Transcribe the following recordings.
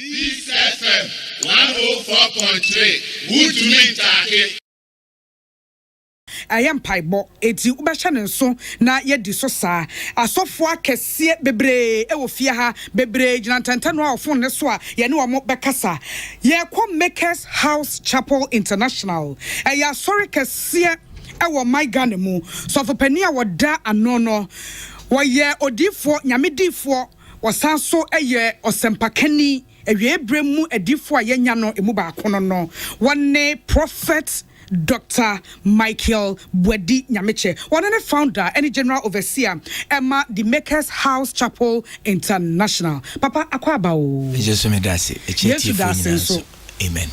Peace FM 104.3. Wutumi Take. I am Paibo, eti ubashane nso na yedi so saa asofo akese bebre e wo fie ha bebre gina tantano a ofon ne so a ye ne wo bekasa ye kwa Makers House Chapel International ya sorry kese e wo my Ghana mu so for pani a woda anono wo ye odifo nyamedifo wasanso eye osempakani ewie bremu edifo a yenya no emu ba kono no wone prophet Dr. Michael Bwedi Nyamiche, one of the founder and general overseer, Emma the Makers House Chapel International. Papa Akwabao. Yes, so amen.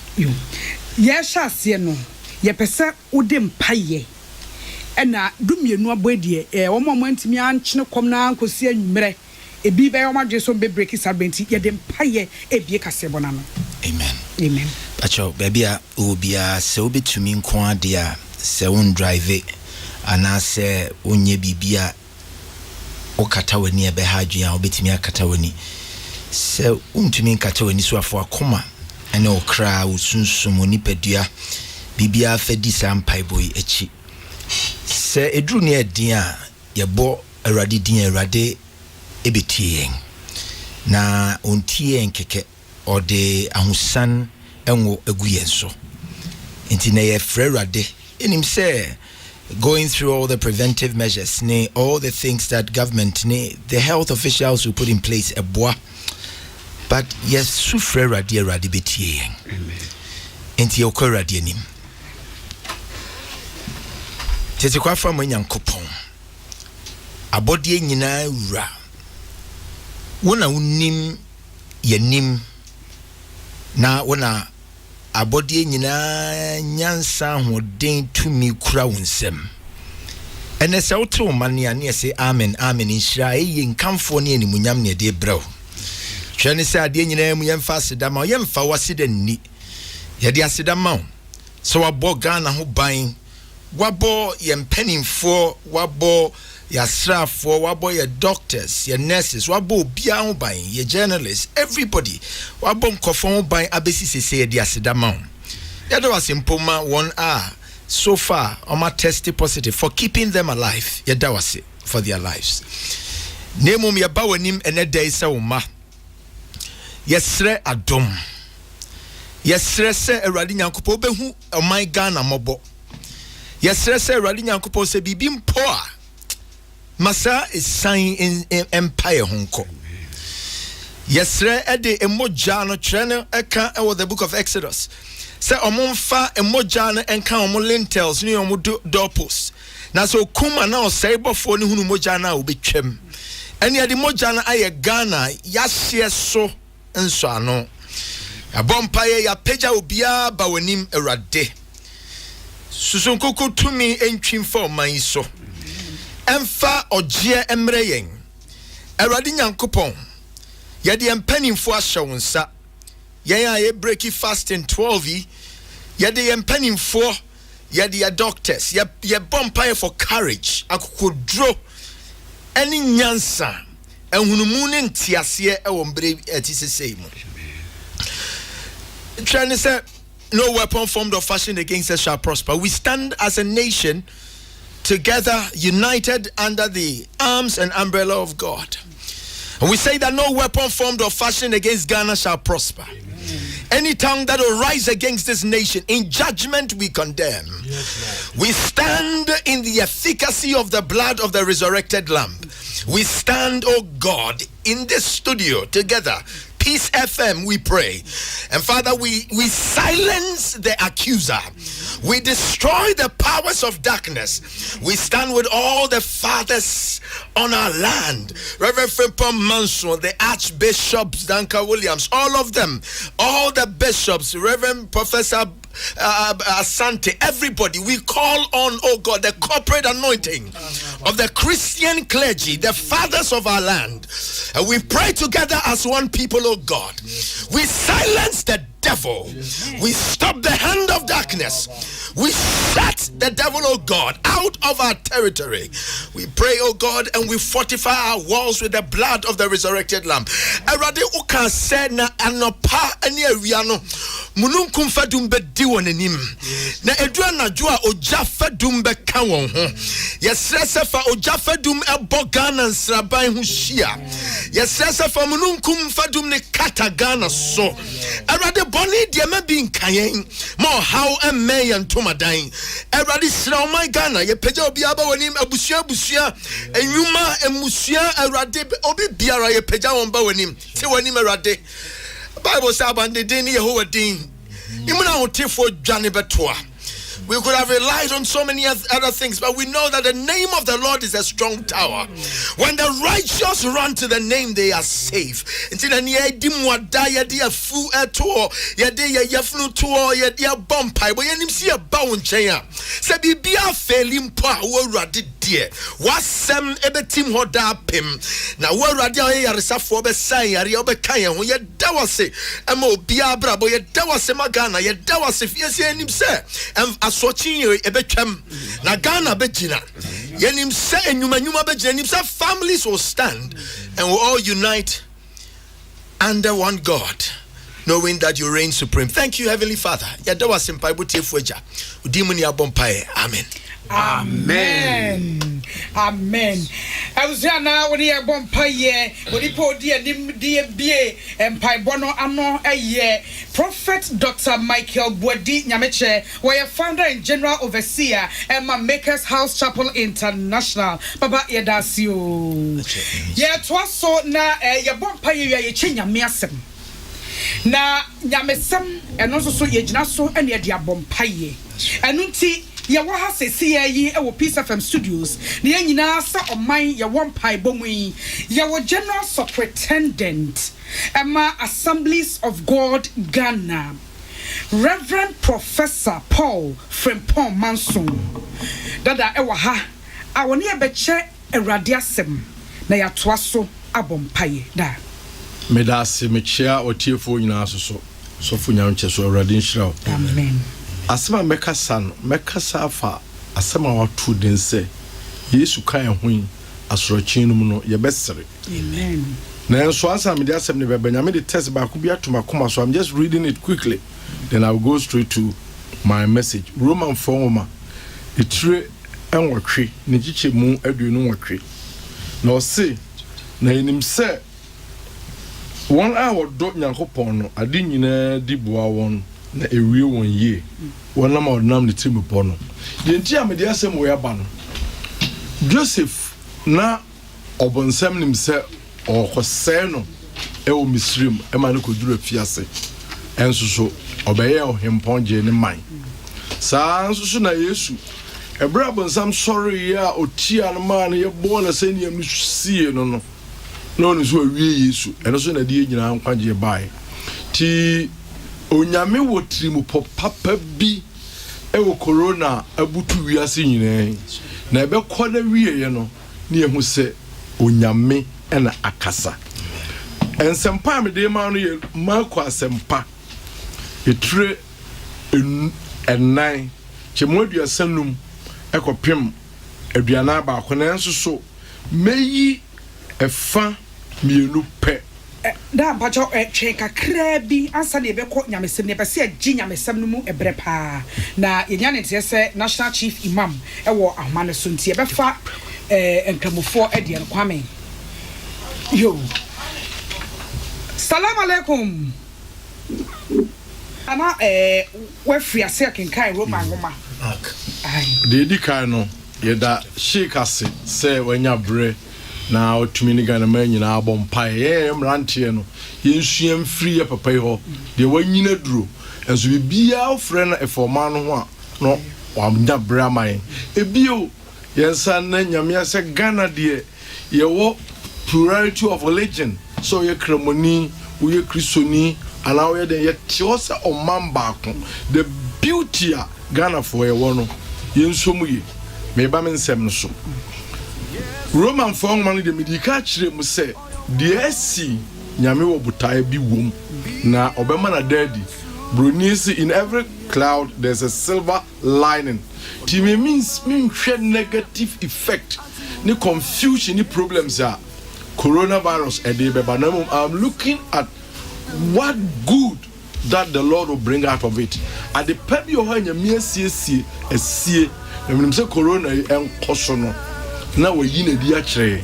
Yes, no. Ye pesa udim paye. Ena dumye no abwedie. O moment mi anchino komna ankosi anwumre. Ebi be o madwe so be break sabenti ye dem paye ebie kase bonano. Amen. Amen. Acho baby a obia se obetumi nko ade a se won drive ana se onye bibia okata wani ebe hadwe a obetumi akata wani se untumi nkata wani so afo akoma ene okra usunsum oni padua bibia fadi sampai boy echi se edru ne edin a yebo awrade din awrade ebetie na ontie enkeke ode ahusan enwo aguyenso nti na ye frerade enim say going through all the preventive measures all the things that government the health officials will put in place eboa but yes su frerade rade betie amen nti okorade anim tete kwa fa manyankopon abodie nyina wura wona unim yanim na wona abodie nyina nyansa hoden tumi kura wonsem ene se woto mane ane se amen amen inshira eye nkamfo ne animunyam ne de brew hwene se ade nyina mu yemfa asedama yemfa waseda ni ye de asedama so wabo Ghana ho ban wabo yempanimfo wabo yasrafo wabo ye doctors ye nurses wabo bia ho ban ye journalists everybody wabo nkofo ho ban abesi sese ye dia sedama ye do asimpoma one so far oma test positive for keeping them alive ye da wase for their lives nemum ye ba wanim ene dai se wo ma yesre adom yesre se awrade nyankopɔ behu oman Ghana mobo yesre se awrade nyankopɔ se bibi mpo a masa is sign in empire honko yesre ede emoja no trene eka e the book of Exodus say omonfa emoja no enka omo lintels ni omo doorposts na so kuma na osaibofo ni hunu moja na obetwam ene ade moja na aye Ghana yahye so nso ano abompaye ya peja obia ba wanim awrade susunkoko tumi entwimfa man so emfa ogie emreyen awrade nyankopon ye de empanimfo ahye wonsa yen a ye break fasting 12 ye de empanimfo ye de doctors ye bompaye for courage akokodro eni nyansa enhunumu ne ntiase e wo mbre etisesei mu trying to say no weapon formed or fashioned against us shall prosper. We stand as a nation together, united under the arms and umbrella of God. And we say that no weapon formed or fashioned against Ghana shall prosper. Amen. Any tongue that will rise against this nation, in judgment we condemn. Yes, we stand in the efficacy of the blood of the resurrected Lamb. We stand, oh God, in this studio together. Peace FM, we pray. And Father, we silence the accuser. We destroy the powers of darkness. We stand with all the fathers on our land. Reverend Frimpong Manson, the Archbishops, Danka Williams, all of them, all the bishops, Reverend Professor Asante, everybody, we call on, oh God, the corporate anointing of the Christian clergy, the fathers of our land. And we pray together as one people, oh God. We silence the devil. We stop the hand of darkness. We shut the devil, oh God, out of our territory. We pray, oh God, and we fortify our walls with the blood of the resurrected Lamb. Erade uka said na anopa ani awiano mununkum fadum bedi wonanim na edua najua oja fadum beka won ho yesrese fa oja fadum ebo Ghana nsraban ho hia yesrese fa mununkum fadum ne kata Ghana so erade boni de ma bi nkayen mo how emen tomadan erade sra o my Ghana ye peja obi aba wonim abusua enwuma emusua erade obi biara ye peja won ba wonim ti wonim erade Bible says about the day Yehovah din. We could have relied on so many other things, but we know that the name of the Lord is a strong tower. When the righteous run to the name, they are safe. Until the year dimwada yedia fu eto yedia yefnu to yedia bompai, but yenim see a bound chaya. Se bibia felim pa wo radi dear. Wasem ebetim hoda pim. Na wo radi yarisa for be say yari obekaya ho ye dawase emo bia bra bo ye dawase magana ye dawase fiese enim se Swatching you a betchem Nagana Begina Yenim say and Yuma Bejanim say families will stand and will all unite under one God, knowing that you reign supreme. Thank you, Heavenly Father. Yadawa Simpai Buti Fuja, Udimuni Abompae. Amen. Amen. Amen. I was here now when you born pie, when you put dear BA and Pai Bono Ano a year. Prophet Dr. Michael Bwadi Nyameche, where founder and general overseer Emma Makers House Chapel International. Baba Yedasio. Yeah, twas so na ya born pie ye chinya miasem. Na Nyamesem and also so ye jinaso and ye dia born pie. And unti ya waha se CIE ewo Peace FM Studios ni nyina sa oman ya wonpai bomui ya wo General Superintendent Emma Assemblies of God Ghana Reverend Professor Paul Frimpong Manson dada ewa ha awoni ebeche Awurade asem na ya toaso abompai da medase mechia otiefo nyina so fu nyanche so Awurade nhyira. Amen. Asema mekasa afa asema watu dense Yesu kan ho asorochi num no ye besere. Amen. Na so answer me the asem ne bebanya the test ba ko bia to makoma, so I'm just reading it quickly, then I'll go straight to my message. Roman 4 etire enwotwe ne giche mu aduonu nwotwe na o se na enim se won a wodo Nyankopon no ade nyina di boa won na ewie won ye wona ma odnam ne timu pono yenti amede asem we aba no Joseph na obonsam nim se okose no e o Misrim e ma ne koduru afiase enso so obeye ohempon je ne man saa enso so na Yesu ebra bonsam sorry ya otia no man ye bo na se niam sie no no no so awie Yesu enso so na die nyina nkwaje bai ti onyame wotrimu papa bi ewo corona abutu wiase nyine na ebe kwada wieye no na ehu se onyame ena akasa ensempa me de ma no ye mako asempa etre ennan chemodua sanum ekopem aduana ba akona enso so meyi efa mienu pe da bacho cheka krabi ansa de beko nyamesem ne pese agi nyamesem no mu ebrepa na yenya ne tese National Chief Imam ewo ahmane so ntie befa enkramofo ede Kwame yo salam alaikum ana we free ase kenkai Roman ngoma de di kan no yeda shikase se wanya bre na otumi ni Ghana man nyina abompai mrantie no yensuam free papa ho de wanyina duro enso bibia ofre na eforma no ho a no wamnya bra man ebio yensa na nyamia se Ghana de ye wo plurality of religion so ye kramoni wo ye kristoni ala wo ye de ye tiose o man baako the beauty a Ghana for a one yensomuye meba me nsem no so Roman for man de medika kire mu se de asi nyame wo botae bi wom na obema na daddy Brunisi in every cloud there's a silver lining. It means negative effect, ni confusion, ni problems are coronavirus. I'm looking at what good that the Lord will bring out of it. At the pebi ohanya me see na say corona en kosono na we yi na di a kire.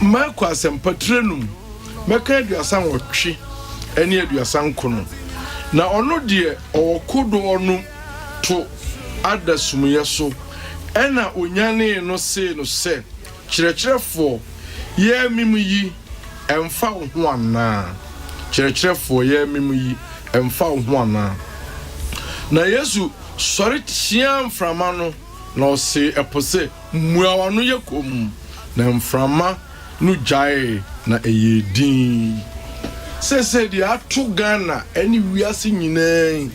Ma kwa sem patrenum meka aduasan wotwe ene aduasan kono na ono de okodo onu to adasumuye so ena onyane no se kirekerefo ye mimu yi emfa ho ana kirekerefo ye mimu yi emfa ho ana na Yesu sori tiam frama no na o se epose muawa no yekom na mframa no jae na eyedin se di atu Ghana eni wiase nyinaa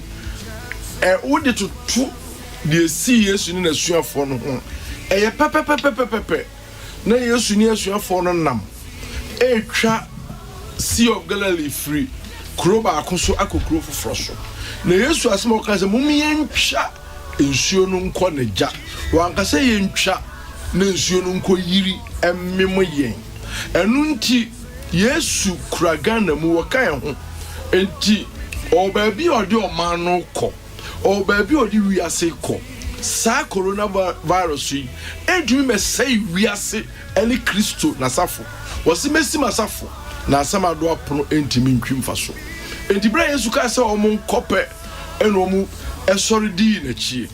wode to de si Yesu ni na suafo no ho eye pepepepepepe na Yesu ni asuafo no nam etwa Sea of Galilee free kroba akoso akokro foforo so na Yesu asema o kan se mummi yentwa ensuo no nko na ja wankasa yentwa na ensuo no nko yiri emmemo yen enu nti Yesu kura Ghana mu wakan ho enti o baabi odi o man no kɔ o baabi odi wiase kɔ sa coronavirus yi edumi mesai wiase ene Kristo na safo wose mesi masafo na asama do apono entimi ntwimfa so enti bra Yesu ka se o mo nkɔpɛ ene o mu esori di na chie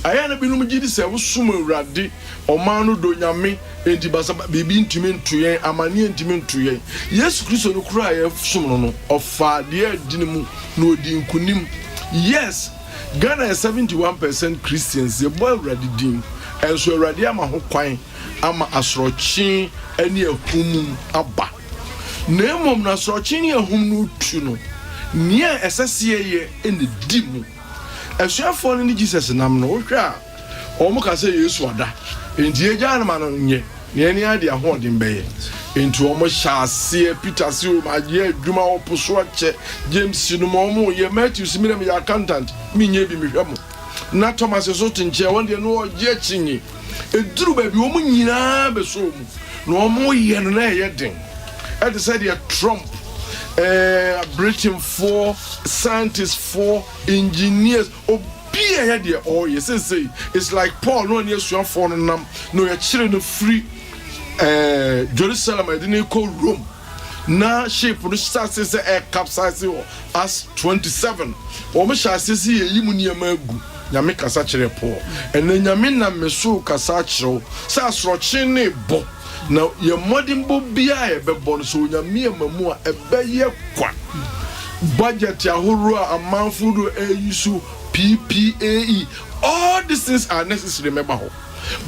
aya na binum gidi se wo sum Awurade o man no do nyame enti basa bibi ntimi ntoyen amane ntimi ntoyen Yesu Kristo no kura ye sum no ofa de adinimu no odi nkunim. Yes, Ghana is 71% Christians. The boy already din and so already ama ho kwan ama asrochi ene ahum aba nemom na asrochi ne ahum no tu no nia esese ye ene dimu asuafo no ni Jesus nam no hwa o mo ka se Yesu ada enti eja na ma no nye ne ani ade ahodin beye enti o mo hyase Peter si o ma je adwuma oposo ache James no mo ye Matthew simire me accountant mi nye bi mi hwa mo na Thomas so tinche won de no je chinyi eduru ba bi o mo nyina be so mu no o mo ye no na ye den e de say the Trump Britain for scientists for engineers obia ya de oh yes say it's like Paul no near so for nam no ya chire no free Jerusalem I didn't call Rome na ship no start say air capsize as 27 o mo sha say yi mu niam agu nyame kasa chire Paul and nyame na meso kasa chire sa asroche ne bo na ye modimbo bia e bebo no so nyame amamu a ebeye kwa budget ahoro a amanfo do ayisu PPAE all these things are necessary remember.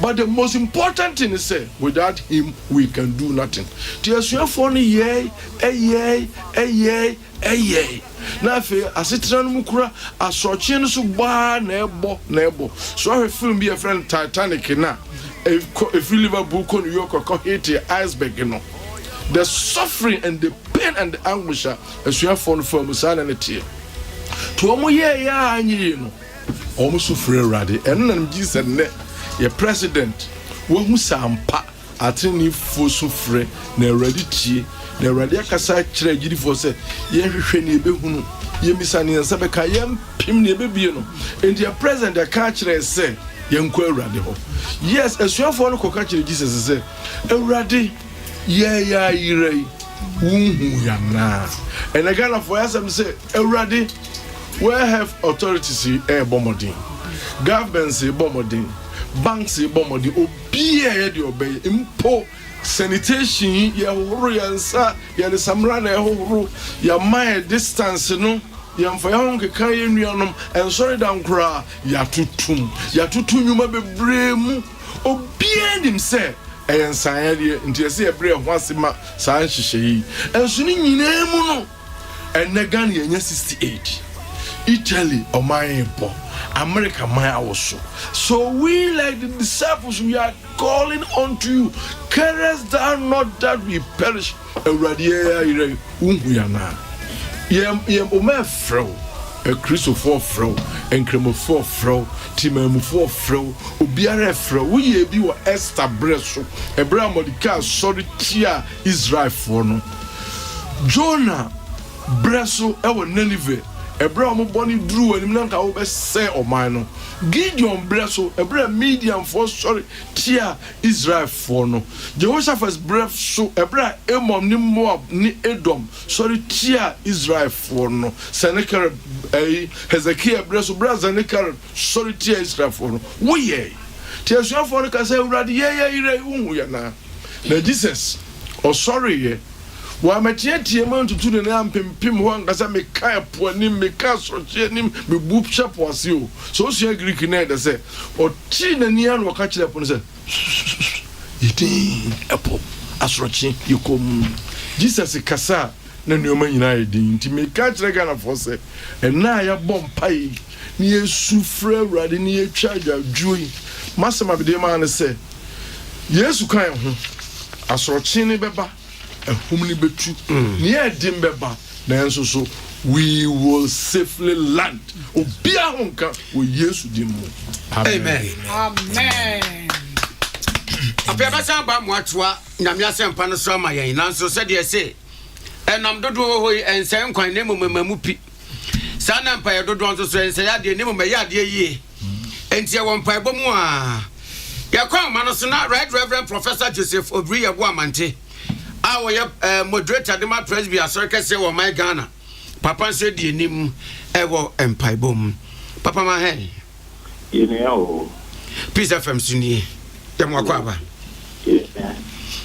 But the most important thing is say without him we can do nothing. Tiasua for no yey na fe asetran mu kura asroche no so ba na ebo so a film be a friend Titanic na if you Liverpool ko New York ko hit iceberg no the suffering and the pain and the anguish asua for no for musala na tie to omo ye ya anyi no omo sufre rade eno na Jesus ne ye president wo hu sampa atini fo sufre na ready tie na ready akasa kire gidi fo se ye hwehwe ne ebehunu ye misane nsa be ka ye mpim ne ebebie no enti ye president the ka kire se ye nko awurade ho yes asuafo no koka kire Jesus se awurade ye ya yirei wunhu ya na and again for us say awurade where have authorities bomodin governments bomodin banks bomodin obi e de obey impo sanitation ye horo yansa ye de samra na horo ya mile distance no ya mfa ya honke kan ye nuanom en sorry down kra ya tutum nyuma bebremu obi enim say ensan ya de ntiyese e bre ho asema san hihye yi enso ni nyina mu no enega na ye 68 Italy or my America my also. So we like the disciples, we are calling unto you. Carest thou not that we perish? A Christopher Fro, and Cremofor Fro, Timamufor Fro, Ubiare Fro, we be wa Esther Bresso, Abraham Modica, sorry, Tia Israel for no. Jonah Bresso, our Nineveh, Abraham Bonnie Drew, and Nanka over say or minor. Gideon Bresso, Abraham medium for sorry, Tia Israel for no. Jehoshaphat's breath so Abraham Emom ni Moab ni Edom, sorry, Tia Israel for no. Seneca Hezekiah Bresso, Brazaneca, sorry, Tia Israel for no. We Tia for the Casa Radi, na. Na Jesus, or sorry, ye. Wa metieti amount to the name pim one as I make kaya poanim, me castle, chenim, me boop shop was you. So she Greek in there say, or chin and yan will catch up and say, eating apple, asrochi, you come. Jesus a cassa, no new man united to make catch the gun of force, and now ya bomb pie near Sufre, rather near charge of Jewy. Master Mabdema say, yes, you can't. Asrochini beba. A humni betu near Dimbeba, Nanso so we will safely land. Obia honka we yesu dimu. Amen. Amen. Apia sa ba moatwa nyamia sempa no so ma yen nanso se de se enam dodo ho ensen kwan ne mamamu pi sa na mpa ye dodo nso so ense ya de ne mama ya de yie enti e won pa bomu a ya kwa ma no so na Right Reverend Professor Joseph Obri Yabo Amante our moderator de ma presby asorke se wo my Ghana papa se di enim e wo empaibom papa ma he yene o Peace FM suni dem wakwaba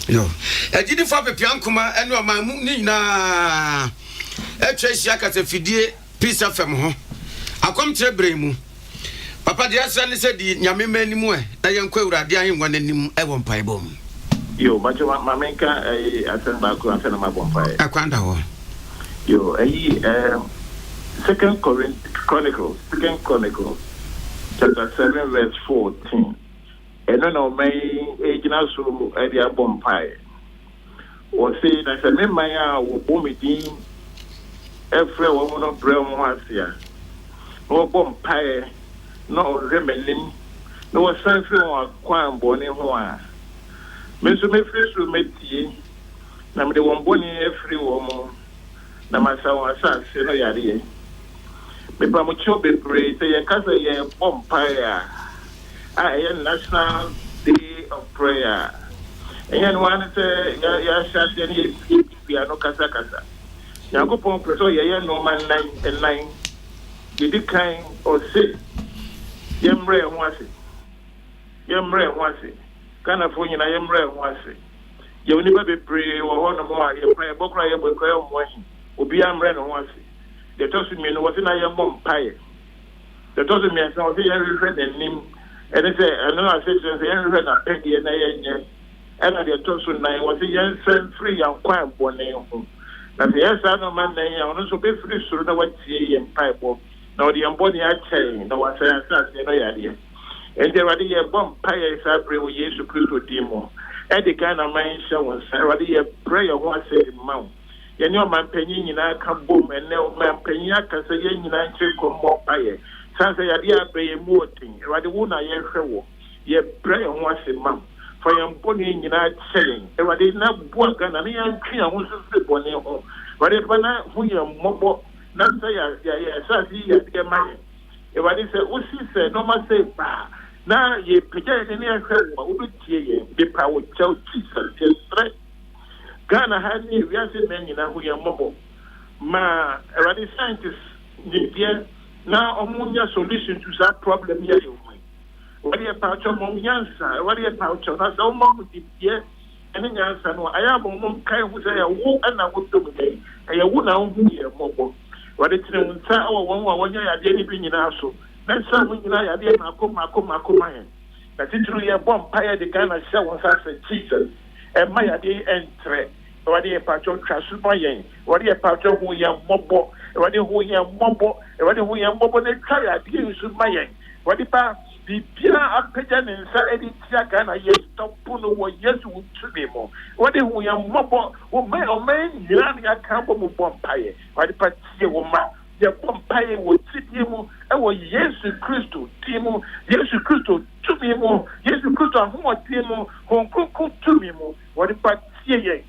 yo ejidi fa pepian kuma ene o mamu ni na etwa hia kasa fidie Peace FM ho akom trebre mu papa de asa ne se di nyame manimu na yenkwa urade ahengwa nanim e wo empaibom yo macho mamenka asemba ko afena mabomfa akwanda ho yo Second Chronicles chapter 7 verse 14 eno no mai ejina so e dia bompa o say na se me man a wo bomidin efre wo no bre mo asia no bompa no remelim no sanfi o kwan boni ho a me so me free so metie na me de won boni efri wo mo na masawo asase no yare me ba mo chobe pray say ye kasa ye bompa a National Day of Prayer. And one say ya shaseni we are no kasa kasa. Yakopon preso ye no man 9 did kind or say yemre wase kana fo nyina yemre wase ye oni ba be pray wo ho no mo ye pray bokra ye bokra mo hi obi amre no wase the toss me no wase na ye bom paye the toss me so say ye refer the name and say I say say ye refer na pege na ye nye and the toss na wase ye send free and kwan bone ho na say yes no man na ye ono so be free so na watie ye paye bo na the amboni a chain na wase asase no yade and there are the bomb pay sabre with Jesus Christ demo. And the kind of man show already a prayer once a mount. You know, man penny in a come boom and no man penny can say in a trick or more pay. Sans a idea pay a more thing. Rather, one I am ye prayer once a month. For your body in that saying, there are not work and I am clear once a sleep on your home. But if I not who you mobile, not say, yeah, money. If I say, what she said, no man say, bah. Na ye pija ni ahwe wo be tie ye be pa wo chau Jesus testre Ghana ha ni wiase na nyina ho ye mobo ma every scientist ni bia na omunya solution to that problem here you what ye pa cho mo nyansa what ye pa cho na so mo di bia ene nyansa no aya bo mo kai hu say wo ana wo do me aya wo na wo ye mobo what it tinu nsa awo won wa wonya ya de ni bi nyina so na sa mo nyina ya de makoma hen na titru ye bom paye de kana sha won sa Jesus e ma ya de entre Awurade yɛ patro twa so ma yɛn Awurade yɛ patro ho yɛn mmɔbɔ Awurade ho yɛn mmɔbɔ Awurade ho yɛn mmɔbɔ ne twa yɛ adeɛ nso ma yɛn Awurade pa bibia apagya ne nsa edi tia Ghana yɛ stɔpo no wɔ Yesu wo tumi mu Awurade ho yɛn mmɔbɔ ɔman nyinaa ne aka bɔ mu bɔ mpaeɛ Awurade pa tie wo ma yɛbɔ mpaeɛ wɔ tidie mu ɛwɔ Yesu Kristo din mu Yesu Kristo tumi mu Yesu Kristo ahoɔden mu honkonko tumi mu Awurade pa tie yɛn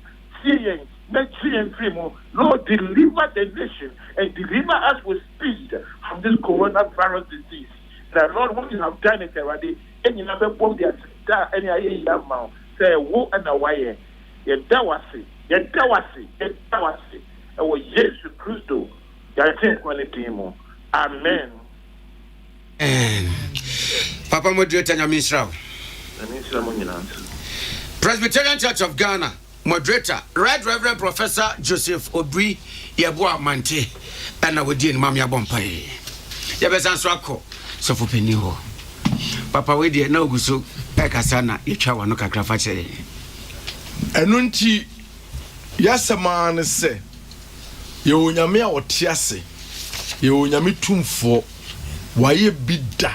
Nigerian freedom, Lord, deliver the nation and deliver us with speed from this coronavirus disease. Now, Lord, what you have done it already, and you never bomb the any idea now. Say, wo and a wire. Your dawasi. And with Jesus Christ, your team. Amen. Papa Moderator Nyamisrao. Presbyterian Church of Ghana. Moderator, Right Reverend Professor Joseph Odui Yeboah Mante, and I would deal Mamma Bompai. Yabesan Swako, so for Penny Ho. Papa, we dear no gusu, Ekasana, Yachawa no Kakrafache. Enunti Yasaman say, You Yamia or Tiase, You Yamitum for why bidda,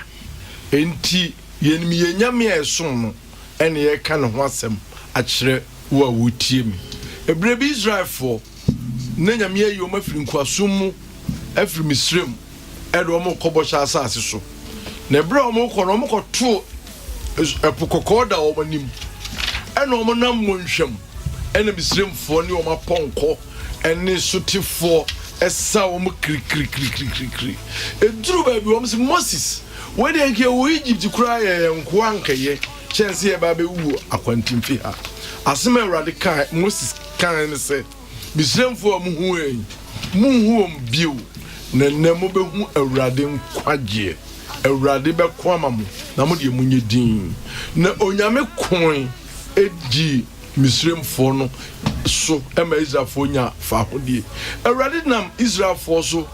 enti Yenmi Yamia soon, and ye can want them at wa wutie mi ebrebi Israel for na nyame ayi o mafiri nkwasom mu afiri misrem edo mo kobosha asase so na ebre o mo kɔ no mo kɔto epokokɔ da o manim ena o mo nam mo nhwam ena misrem for ne o ma pɔnkɔ ene sotifo esa o mo kri eduru ba bi o mo se Moses we de nke o Egypt kura ye nko ankaye chense e ba be wu akwantimfi ha asema Awurade kan Moses kan ne se bisremfo mu hu bio na nemo be hu Awurade nkwaje Awurade be ko amamu na mo de munye din na onyame kon edi misremfo no so ema Israelfo nya fa hodie Awurade nam Israelfo so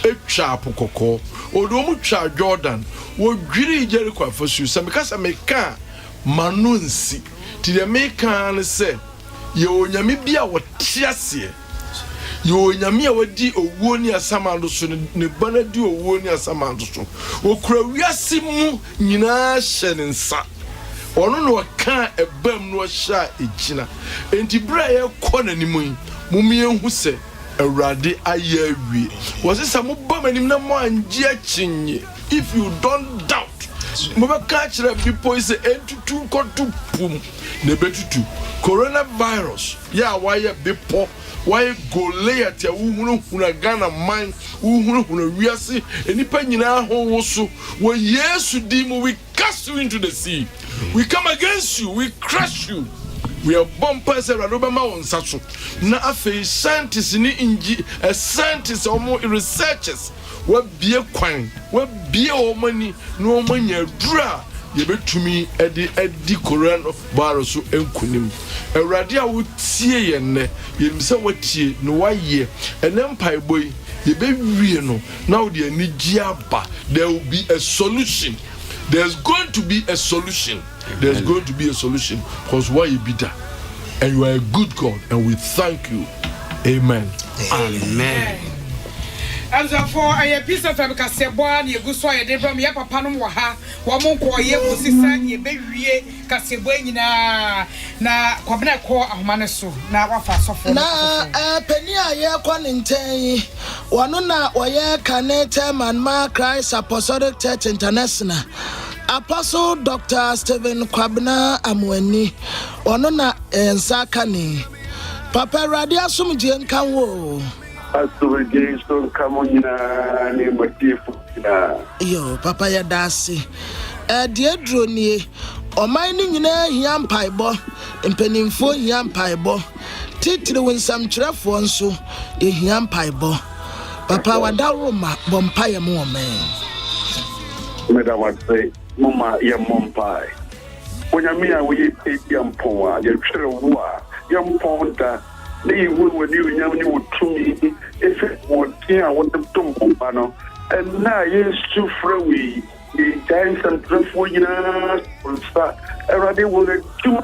etwa apokoko odo mu twa Jordan wo dwiri Jericho afasu samika meka manunsi ti de mekan se ye onyame bia wo tiase ye onyame a wadi owuo ni asamando so ne bana di owuo ni asamando so okura wiase mu nyina hye ne nsa ono no ka ebam no hya ejina enti bra ye kɔ nanimu mumie hu se Awurade aye awie wo se sa mo ba manim na mo anje akinye if you don't doubt Mobaka chira people is entutu kotu pum ne betutu coronavirus ya why bipo why Goliath ya uhunu Ghana man uhunu wiase enipa nyina ho woso wo Yesu dimu we cast you into the sea we come against you we crush you we are bumpers Robema on Sasso na afi scientists ni inji scientists or researchers what be a kwan what be a money no manya dura ye betumi edi coronavirus so enkunim Awurade a wotie ye ne ye mse watie no waye enempai boy ye be wie no now the aba there will be a solution there's going to be a solution there's going to be a solution because why you be that and you are a good God and we thank you amen And for a piece of Caseboa, you go so I did from your papa no ha, Wamonko, ye Musisa, ye baby Caseboina, na Quabna call a manasu, now what for na Penia ye quanintay, Wanuna, Oye Canetem and Ma Christ Apostolic Church International. Apostle Dr. Stephen Kwabna Amweni, Wanuna and Sakani, Papa Radia Sumjian Kanwo. Asubjeson kamonina ni motifu na yo papa ya dasi die dronie oman ni nyina hia mpaebo mpanimfo hia mpaebo titiri winsam kyerefo nso hia mpaebo papa wadaroma bompaye mo omen madam say mama ya mompai onyamia we edia mpon a ye twere wo a ya mpon da ni wo ni nyamni wo tumi efe wo tia wo dum kompano and na yesu frewi the dance and trefo nyina sa erade wo le tu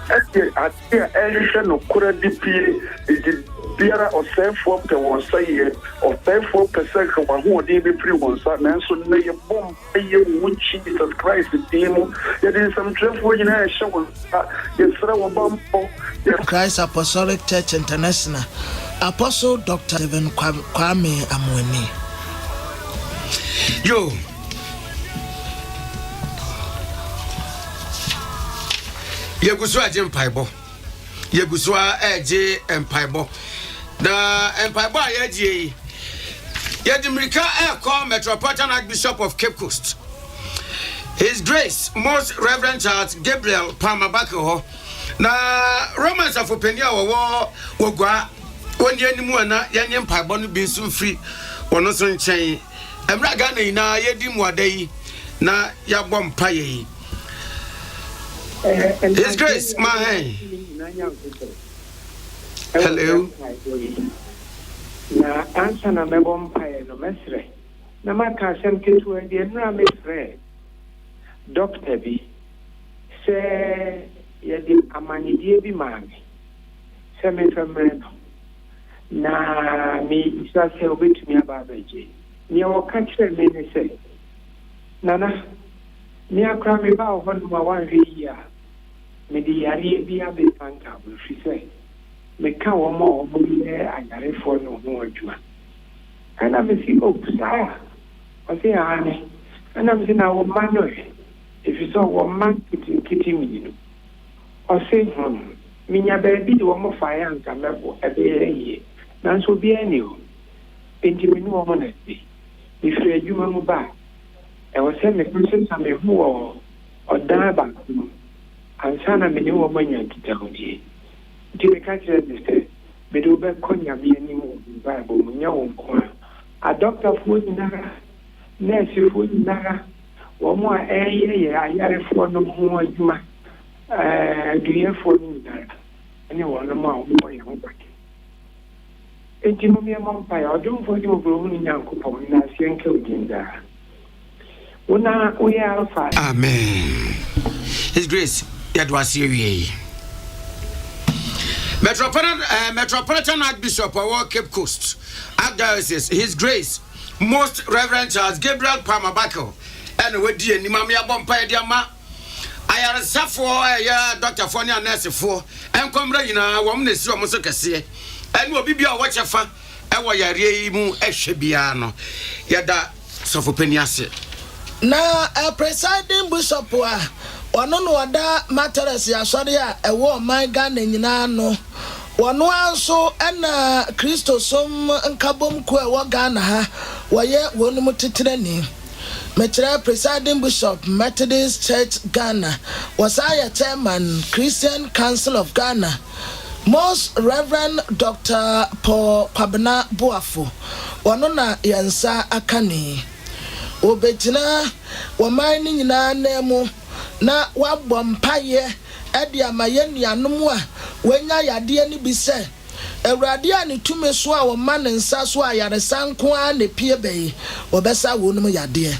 Atia ɛhwehwɛ no kora di pie edi biara ɔsɛɛfoɔ pɛ wɔn nsa yɛ ɔsɛɛfoɔ pɛ sɛ hwɛ wɔn ahoɔden bɛfiri wɔn nsa nanso nnɛ yɛbɔ mpayɛ wɔ Jesus Christ din mu yɛde nsɛmtwerɛfoɔ nyinaa ɛhyɛ wɔn nsa yɛsrɛ wɔn bambɔ Christ Apostolic Church International Apostle Dr. Stephen Kwame Amwene. Yo. Yegusu aje mpaibo. Yegusu aje mpaibo. Na mpaibo ayeje. Yedimirika call Metropolitan Archbishop of Cape Coast. His Grace Most Reverend Charles Gabriel Palmer-Bakeho. Na Romans of Openia wogwa onye animu ana yanye mpaibo no bi nso free wono so nchen. Emra Ghana na yedi mu adai na yabɔ mpaye yi. His Grace, my hand. Hello. Na answer na mebɔ mpaye no mesre. Na maka asɛm ketewa bi enra mesre. Doctor bi sɛ yɛde amanidie bi maame. Sɛ mefemre no. Na me isa sɛ obetumi aba abɛgye. Nia wɔka kyerɛ me ne sɛ nana me akra me ba hɔ no ma wanhwɛ yi a me de yare bi abesanka wɔhwi sɛ meka wɔn a wɔn yɛ ayarefoɔ no ho adwuma ɛna me si saa ɔsɛ ane ɛna me si na wɔn ma no ɛfiri sɛ wɔn ma nketenkete mmienu ɔsɛ menya baabi de wɔn fa yɛ anka mɛbɔ ɛbɛyɛ yie nanso obiara ni hɔ enti me ne wɔn na ɛbi ifiri adwuma mu ba ɛwɔ sɛ mepɛ sɛ mehu wɔ ɔdan baako mu ansa na mene wɔ manya nkitahodie nti meka kyerɛ me sɛ mede wobɛkɔ nyame anim wɔ bible mu nyɛ wo nko a adɔktafoɔ nyinara nɛɛsefoɔ nyinara wɔn a ɛyɛ yɛ ayarefoɔ no ho adwuma aduyɛfoɔ no nyinara ɛne wɔnom a wɔbɔ yɛ ho bake enti no miɛma mpaeɛ ɔdomfoɔ de wɔbɛhu no nyankopɔn na aseɛ nka odin daa wona woyɛ alfa. Amen. His Grace yɛdoaseɛ wie Metropolitan Archbishop of Cape Coast Archdiocese, His Grace Most Reverend Charles Gabriel Palmer-Bakeho and wedi anim am yɛbɔ mpaeɛ de ama ayaresafoɔ ɛyɛ dɔktafoɔ ne anɛsefoɔ ɛnkɔmmra nyinaa wɔm na si wɔm so kɛseɛ ɛne obi bia wɔkyɛ fa ɛwɔ yareɛ yi mu ɛhwɛ biara no yɛda sɔfo pani ase na presiding bishop a ɔno no ɔda matters asɔre a ɛwɔ ɔman Ghana nyinaa no wɔno anso ɛna Kristo som nkabom ko ɛwɔ Ghana ha wɔyɛ wɔnum tetreni mekyerɛ presiding bishop Methodist Church Ghana wɔsaya chairman Christian Council of Ghana Most Reverend Dr. Paul Kwabena Boafo wɔno na yɛnsa akane obegyina wɔman ni nyinaa nemu na wabɔ mpaye ɛde ama yɛ nuanom a wɔnya yadeɛ ni bi sɛ Awurade a ne tumi so a wɔma ne nsa so a yaresa nko a ne pie bɛyi wɔbɛsa wɔnom yadeɛ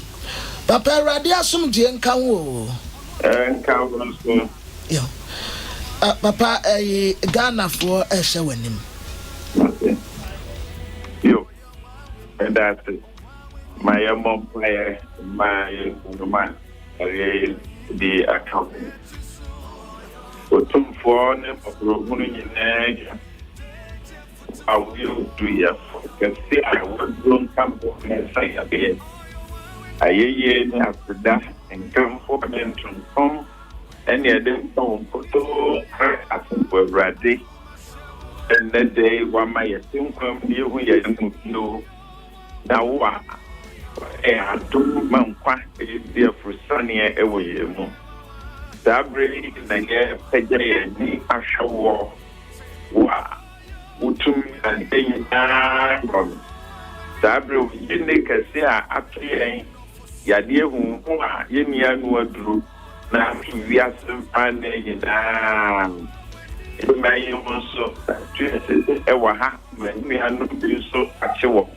papa Awurade asomdie nka wo nka wo so yo papa Ghana for ɛhyɛ w'anim yo and that's it. My mom player, my woman, the account. But for them, I will do ya because I won't come and say again. I hear after that and come for them to come and yet them come to I think we're ready. And that day, one my assume come near when you now. I don't know what is for Sunny away. Sabri, the Pegay, the Asha War, Utum, and Day. Sabri, you make a say after Yadia, who are Yemian wardrobe. Now we are some finding down. It may also ever happen when we are not so actual.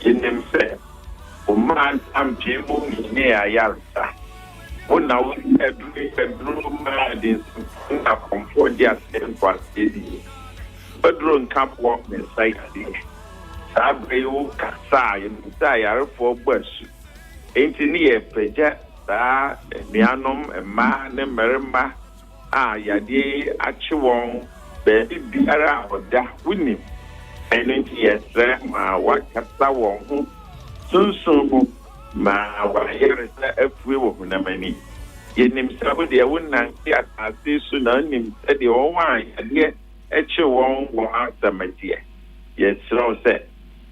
In them say. Man, I'm Jimbo near Yalta. When I was bedroom madness, I comfort their same for steady. Bedroom camp walk inside the Sabreo Kasa and Desire for Bush. Ain't near Peja, Mianum, and Man, and Merima. Yadi, Achuan, Baby Biara, or that winning. And into yes, what Kasa won't soon. Ma wa here sa afue wo hunamani yenim sabu de won nan ti atase su na nim se de won wan ade eche won wo asamati ye tsro se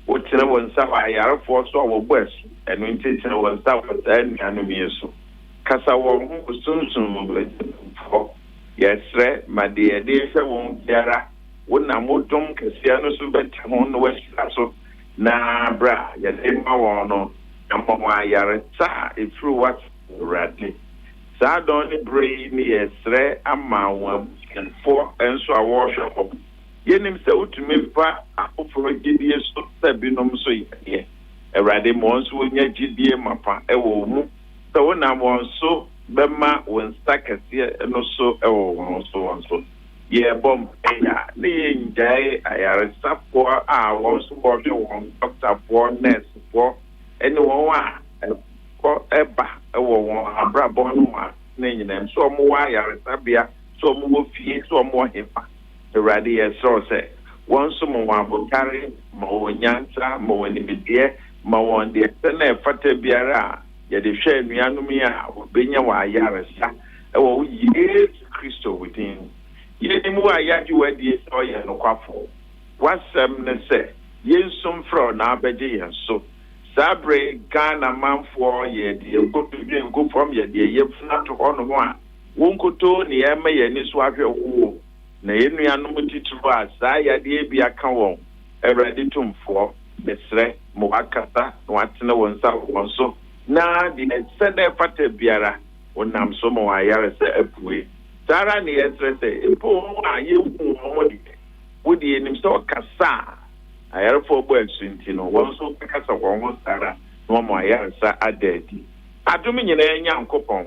wo tsre won sa wa yarfo so wo bos enu nti tsre won sa wo ta ni anu mi so kasa won hu sunsun fo ye tsre ma de de se won biara won na modom kase no so beta ho no wa so na bra ye de ma won no Amwa yareta through what radly. Sadoni brain yesre ama wa and for and so a worship. Yenim se utumi fa afoforo gidie so sabinom so ye. Erade mo nso wonya gidie mapa ewo mu. So wona mo nso bema won stakase no so ewo won so. Ye bom ya ne njai ayareta for a won so bo won doctor for nurse for anyone ko eba ewo won abrabo no ma na nyina so mo wa yare sabia so mo wo fie so mo hefa erade ye so se won so mo wa botare mo nyanta mo ni bidie mo won de na fata biara ye de hwe nuanum ya obenya wa yare sa ewo Yesu Kristo within ye ni mu ayaji wadi so ye no kwafo wasem ne se yensum fro na abeje yen so Sabre Ghana man for ye the go from ye the yefna to on one. Wonkoto ni ema ye ni so ahwe wo. Na yenu anu titru a sa ya de bia kan won. Everady tumfo besre mo akata no atene won sa won so. Na di sede fata biara wonam so mo ayare se apue. Sara ni esre se epo a ye hu mo di. Wodi enim so kasa. Ayarfo bo ensunti no won so kasa won sara no mo ayarsa adadi adum nyina enya nkopon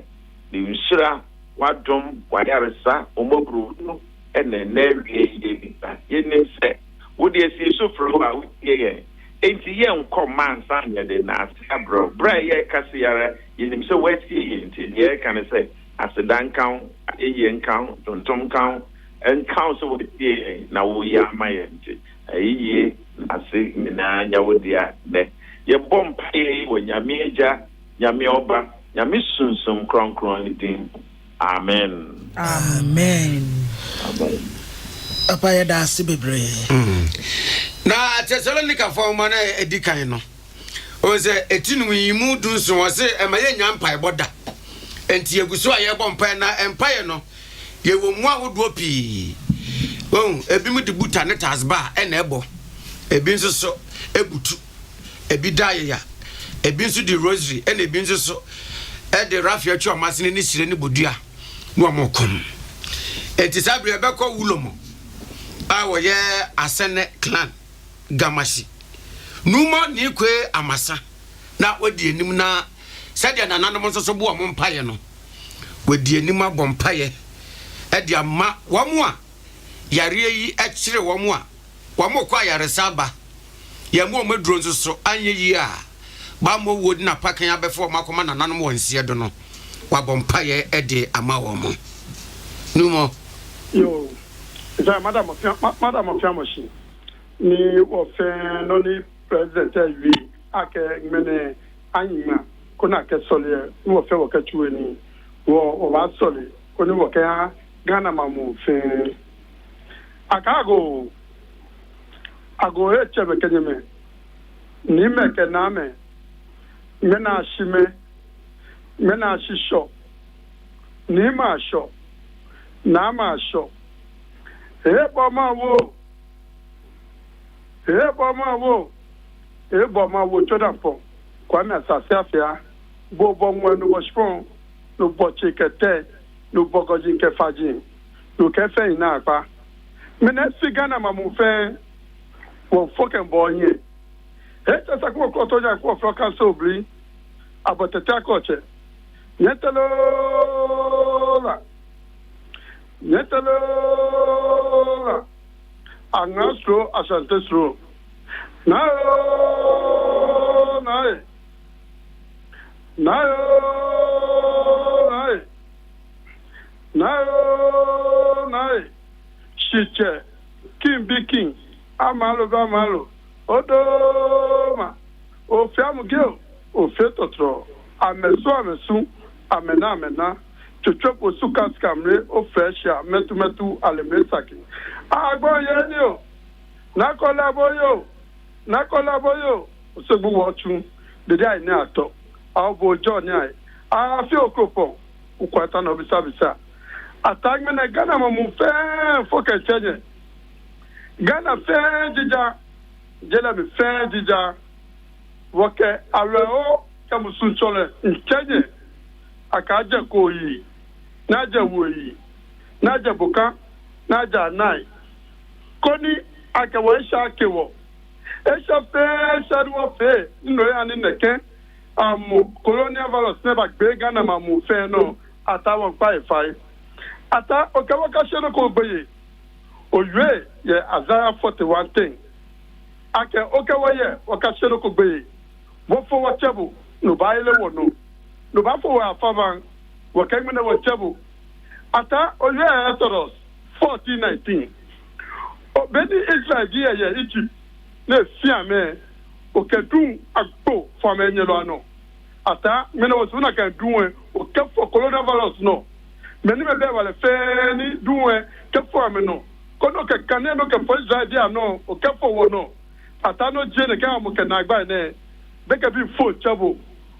de nsira wadum wayarsa omobru no ene na wie ye bi ba yenim se wodi esi so fro a wodi ye enti ye nkoman san ye de na abro bra ye kase yara yenim se wati ye enti ye kan se asedan kan eye nkan tontom kan enkan so wodi ye na wo ya maye enti ayiye ase na nyawodia de ye bompa ye wo nyame agya nyame oba nyame sunsun kronkron din amen apa ya da se bebre na Thessalonica forma na edikan no o se etinu yimu dunso wo se emaye nyampa eboda enti eguso aye bompa na empire no ye wo mu ahodo pi ebi mu de buta ne tasba na ebo ebi nso so ebutu ebi daaya ebi nso di rosary na ebi nso so de rafia twa masene ne sire ne bodua no amokom enti sabre ebekọ wulomo a wo ye asene clan gamashi numa ni kwe amasa na wodi enim na sadia nananom nso so bo mo mpaye no wodi enim abompaye e di ama wamu a yare yi e kire wamu a wamo kwa yare saba ya mu omedro nso so anye yi a ba mo wodi na pakan abefo makoma nananom wonsie do no wabompaye e di ama wo mo numo yo za madam fiamoshi ni wo fe no ni president ayi ake mene anyima kona ke sole ni wo fe wo ka chuwe ni wo ba sole koni wo ka Ghana mamu fe akago ago echebe kenyeme ni meke name mena shime mena shisho ni ma sho na ma sho ebo ma wo chodapo kwa me asafia bo nwa no boshpon no bochekete no bogoji ke faji no ke fe ina apa mena si Ghana mamu fe wo foken bonye eta sakwo ko toja ko froka sobri aboteta koche Netalola. Netalola. Angastro Asantestro. Nayo, nae. Nayo, nae. Nayo, nae. Shiche. King be king. Amalo gamalo. Odoma. Ofiamu gil. Ofietotro. Amesu. Amena. Chuchopo suka skamre. Ofresha. Metu alemesaki. Agbo yenyo. Nakolaboyo. Osegbu wochu. Dede ai ne ato. Abo John ai. Afi okropo. Ukwata no bisa. Atagme na Ghana mamu fe foke chenye. Ghana fe jija. Jela mi fe jija. Woke areo kamusunchole chenye. Akaje koyi. Naje woyi. Naje buka. Naje anai. Koni akawo esha akewo. Esha fe shaduwa fe. Nno ya ni neke. Colonial virus never gbe Ghana mamu fe no. Ata won pa efai. Ata okawaka sheno ko boye. Oywe ye Isaiah 41 thing. Ake okawaye wakasheno ko boye. Wo fo wachebu no baile wono. No ba fo wa favan wakemene wachebu. Ata oywe Exodus 14:19. Obedi Israel gi ye Egypt ne fiame okedun agbo famenye lo ano. Ata mena wasuna kan duwe o kefo coronavirus no. Meni me be wale fe ni duwe kefo ameno. Kono ke kaneno ke fo Israel dia no o kefo wo no. Ata no je ne ka mo ke na agba ne. Beke bi fo chabo.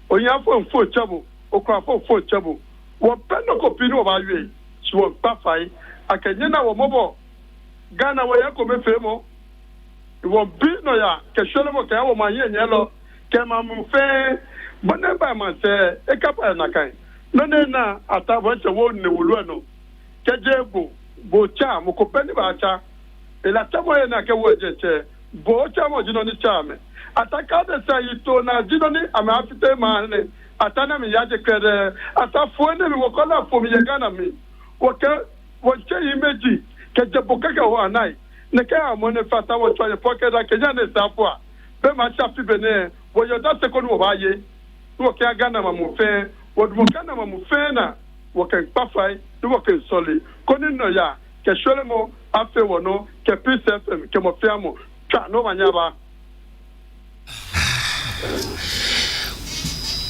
Onya fo chabo. Okwa fo chabo. Wo peno ko pinu ba yue. Si wo pa fai akenye na wo mobo. Ghana wo ya ko me femo. Wo bi no ya ke shole mo ke wo ma ye nyelo ke ma mu fe bone ba ma se e kapa na kan no ne na ata bo che wo ne wulu no ke jebo bo cha mo ko peni ba cha e la ta mo ye na ke wo je che bo cha mo jino ni cha me ata ka de sa yito na jino ni ama afite ma ne ata na mi ya je kere ata fo ne mi wo ko na fo mi ye Ghana mi wo ke wo che imeji ke jebo ka ho anai ne ka mo ne fata wo twa ye pocket da ke nya ne sa po a be ma cha fi bene wo yo da se ko no ba ye wo ke Ghana ma mu fe wo du Ghana ma mu fe na wo ke pa fai du wo ke soli ko ni no ya ke shole mo afe wo no ke Peace FM ke mo fe amo twa no manya ba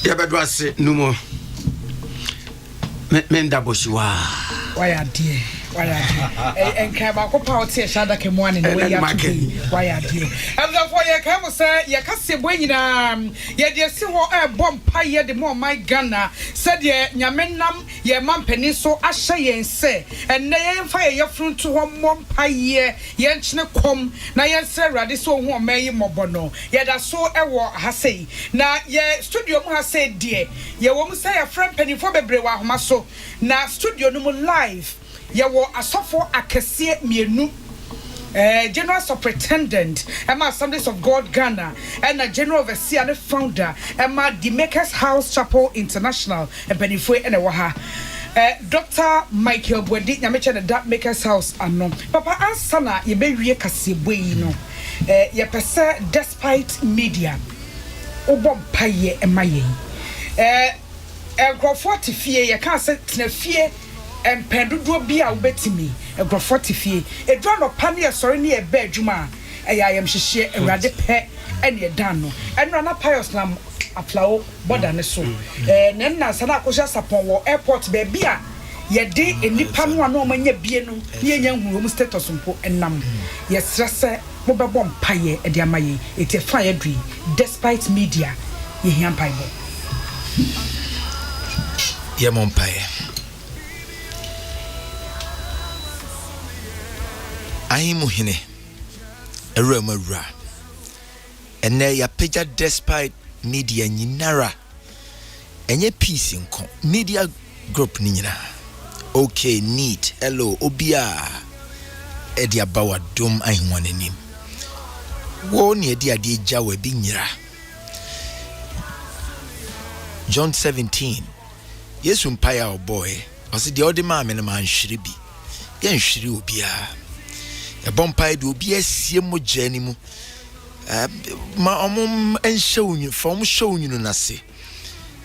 ya bedo ase numo men da boshiwa why dear and came out of Shada came one in the way. Why are you? And therefore, you come say, you can't say, when you dear see what a bomb pie, the more my gunner said, ye, Yamenam, ye man peninsula, I say, and say, and they fire your front to one more pie, yenchna come, na yen Sarah, this one may mobono, yet I saw a war, has say. Now, ye studio has said, dear, ye won't say a friend penny for the brewa, maso, now studio no more live. Yawo asofo akese mienu General Superintendent Emma Assemblies of God Ghana and a General Overseer and founder Emma the Makers House Chapel International and Benifue and Waha Dr. Michael Bwedi Nyamecha the Makers House ano Papa ansana ye be wie kasebwe no ye pese despite media obom paye emaye enkrofo tifie ye kan se tenafie empedudo bia ubetimi egrofo tifie edwa no pa ne sori ne ebe adwuma ayam hihye ewrade pe ene dan no enra na pious na aplawo border ne so nenna sana akosha sapon wo airport be bia ye de enipa no ana omanya bie no ne enya huru mu status mpo enam ye stresse mo bebo mpaye e de amaye eti fa ye dui despite media ye hiam paibo ye mo mpaye ahimu hine eremawura ene ya peja despite media nyinara enye peace nko media group ni nyina okay neat hello obia edi abawa dom ahwannim wo ne edi ade jawa bi nyira John 17 Yesu mpaya o boy ɔse de ɔde ma me no man hwere bi yɛn hwere obia ɛbɔ mpae de obi asie mo gyani mu ma ɔmo enhyɛ unyu fa ɔmo hyɛ unyu na se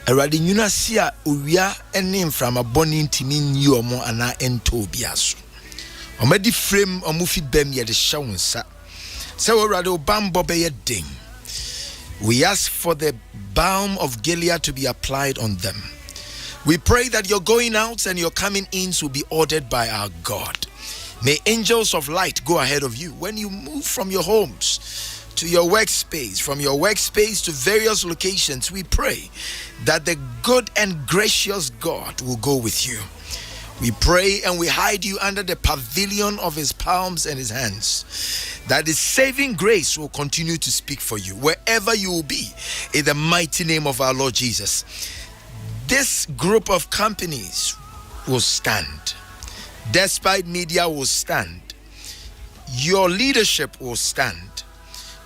awurade nyuna se a owia ɛne mframa bɔne ntimi nyi ɔmo ana ɛntɔ obia so ɔmo di frame ɔmo fi bam yɛ de hyɛ wo nsa sɛ awurade obambɔ bɛyɛ den. We ask for the balm of Gilead to be applied on them. We pray that your going outs and your coming ins will be ordered by our God. May angels of light go ahead of you when you move from your homes to your workspace, from your workspace to various locations. We pray that the good and gracious God will go with you. We pray and we hide you under the pavilion of his palms and his hands, that his saving grace will continue to speak for you wherever you will be, in the mighty name of our Lord Jesus. This group of companies will stand. Despite media will stand. Your leadership will stand.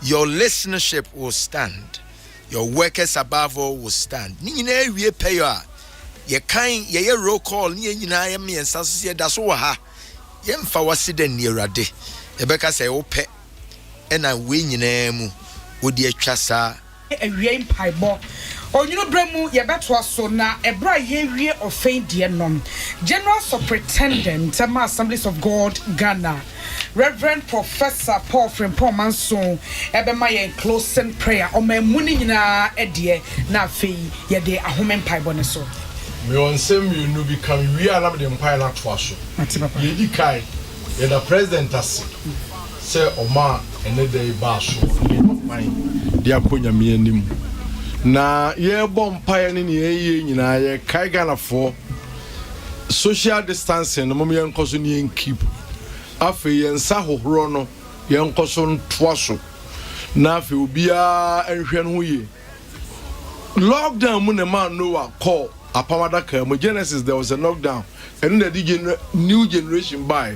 Your listenership will stand. Your workers above all will stand. Ye kind ye roll call ni nyina ye me ensase da so wa ha ye mfa wasida ni awurade ye beka say wo pe na we nyina mu odi atwa sa awie mpaibo onyino bremu ye beto so na ebra ye wie ofen de nom General Superintendent Assemblies of God Ghana Reverend Professor Paul Frimpong Manson ebema ye closing prayer o mamuni nyina edie na afei ye de ahome mpaibo ne so. Me on same you no become we are not the empire not for so. Ye kai ye the president as say Oma ene dey ba so de akonya me anim. Na ye bom empire ni ye nyina ye kai Ghana for social distancing no mo ye nkoso ni en keep. Afi ye nsa hohoro no ye nkoso ntoa so. Na afi obia enhwe no ye. Lockdown mu na man no wa call Apamadaka, Genesis, there was a knockdown, and then the new generation by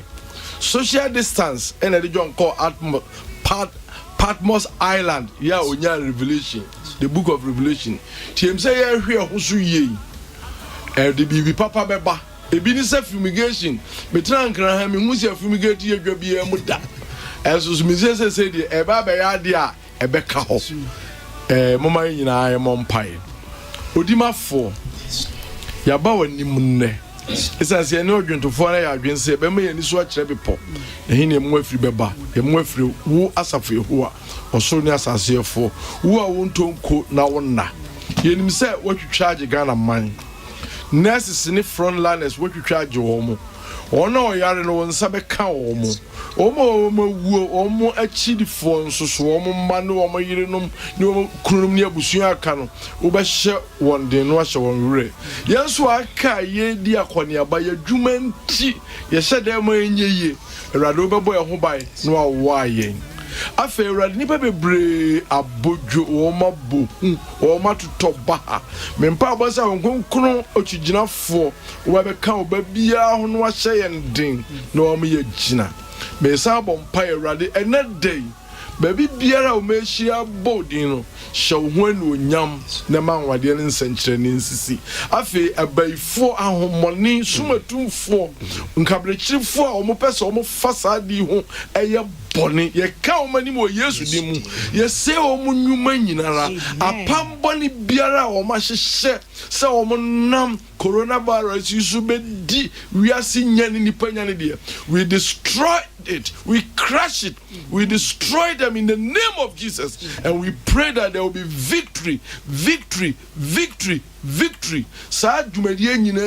social distance, and the John called Patmos Island, Onya Revelation, the book of Revelation. TM say, here, who's ye? The baby Papa Beba, a business fumigation, Betran Graham, Musia fumigate your baby Muda. As was Mrs. said, a baba idea, a becca ho. Mama in I am on pie. Odima 4. Yaba wani munne esanse ene odwento fo na ya adwense be me yani so akire bepo ehi ne mu afiri beba e mu afiri wo asafo ehu a osoro ne asase efo wo a wontonko na wonna yenim se watwitwa age Ghana man nurses ne frontliners watwitwa age wo mo ona oyare no wonsa be ka wo mo omo achidi fo nsoso omo ma no omo yire nom ne omo kunum ne abusua aka no wo be hye wonde no ahye won wure yenso aka ye di akone aba ya dwuma nti ye hye dem anyeye awrade wo bebo ye ho bai no awo ayen afa awrade ni bebre abodwo wo mabo wo matoto ba mempa abosa wonkonkron ochiginafo wo be ka wo ba bia ho no ahye yendin no omo ye gina me sa bom pa awrade ena day baby biara o mehia bodin no hyew ho anu onyam na manwade ne nsankyere ne nsisi afi abaifo ahomoni sumatumfo nkabrechirifo a omo pese omo fasa di ho eye boni ye ka omani mo Yesu di mu ye se omo nyuma nyinara apam boni biara o ma hyehye se omo nam coronavirus isu be di we are nyane nipa nyane de we destroy it, we crush it, we destroy them in the name of Jesus, and we pray that there will be victory, victory, victory, victory. Sa dwumadie nyina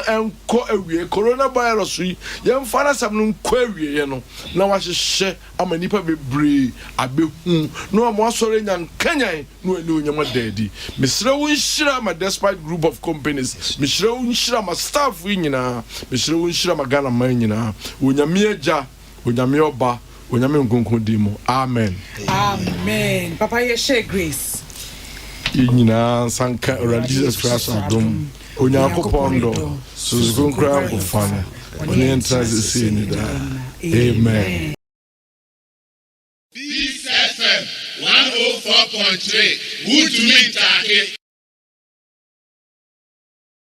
enko awie coronavirus yi yemfana sam no enko awie ye no na wahye amanipa bebre abehu no amo asore nyan kanyan no ani onyama dadi mesre wo nhira ma despite group of companies mesre wo nhira ma staff yi nyina mesre wo nhira ma Ghana man nyina onyame agya onyame oba onyame nkonkon di mu amen amen papa ye share grace Inina sanka Jesus Christ adom onyakopondo suzukunkra kufana onyentraze sinida amen. Peace FM 104.3 Would you mean